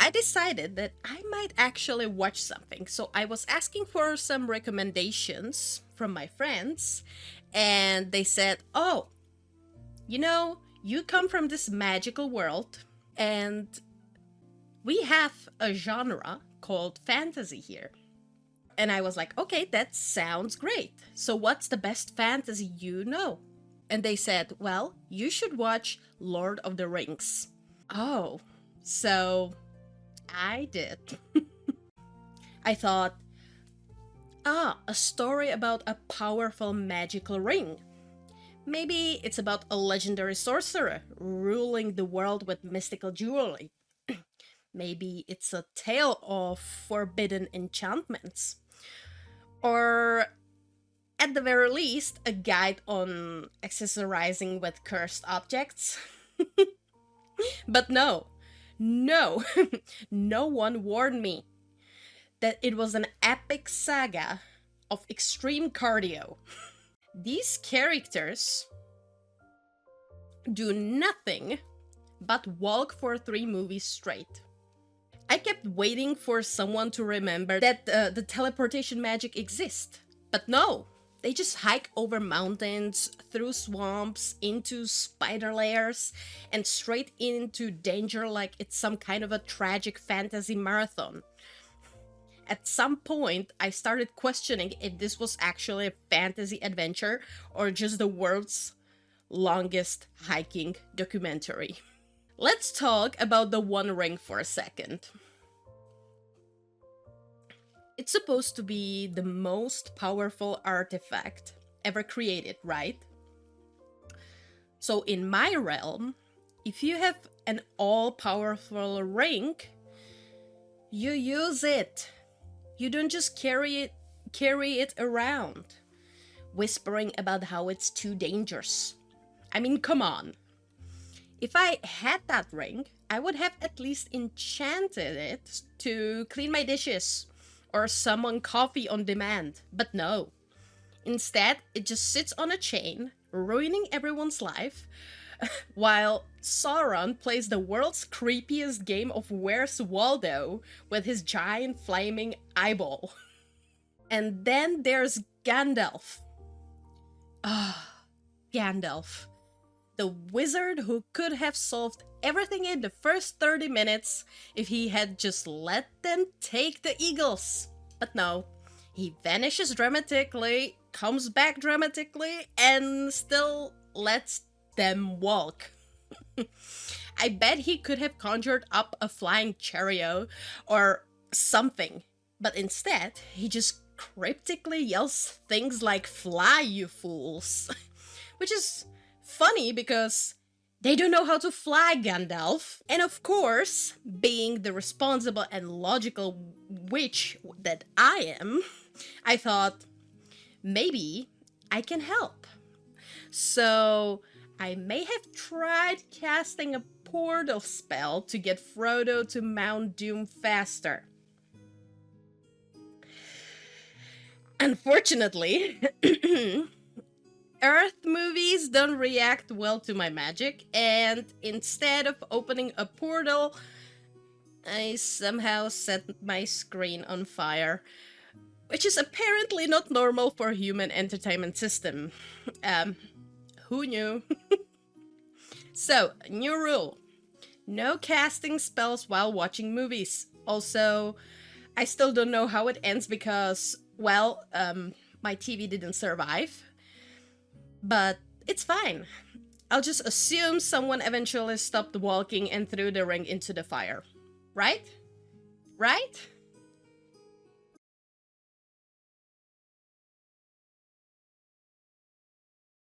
I decided that I might actually watch something. So I was asking for some recommendations from my friends, and they said, "Oh, you come from this magical world, and we have a genre called fantasy here." And I was like, "Okay, that sounds great. So what's the best fantasy you know?" And they said, "Well, you should watch Lord of the Rings." Oh, so I did. I thought, a story about a powerful magical ring. Maybe it's about a legendary sorcerer ruling the world with mystical jewelry. Maybe it's a tale of forbidden enchantments. Or, at the very least, a guide on accessorizing with cursed objects. But no, no one warned me that it was an epic saga of extreme cardio. These characters do nothing but walk for 3 movies straight. I kept waiting for someone to remember that the teleportation magic exists. But no, they just hike over mountains, through swamps, into spider lairs, and straight into danger like it's some kind of a tragic fantasy marathon. At some point, I started questioning if this was actually a fantasy adventure or just the world's longest hiking documentary. Let's talk about the One Ring for a second. It's supposed to be the most powerful artifact ever created, right? So in my realm, if you have an all-powerful ring, you use it. You don't just carry it around, whispering about how it's too dangerous. I mean, come on. If I had that ring, I would have at least enchanted it to clean my dishes or summon coffee on demand. But no. Instead, it just sits on a chain, ruining everyone's life, while Sauron plays the world's creepiest game of Where's Waldo with his giant flaming eyeball. And then there's Gandalf. Gandalf. The wizard who could have solved everything in the first 30 minutes if he had just let them take the eagles. But no, he vanishes dramatically, comes back dramatically, and still lets them walk. I bet he could have conjured up a flying chariot or something, but instead he just cryptically yells things like "Fly, you fools," which is funny because they don't know how to fly, Gandalf. And of course, being the responsible and logical witch that I am, I thought, maybe I can help. So I may have tried casting a portal spell to get Frodo to Mount Doom faster. Unfortunately, Earth movies don't react well to my magic, and instead of opening a portal, I somehow set my screen on fire, which is apparently not normal for human entertainment system. Who knew? So, new rule. No casting spells while watching movies. Also, I still don't know how it ends because, well, my TV didn't survive. But it's fine. I'll just assume someone eventually stopped walking and threw the ring into the fire. Right? Right?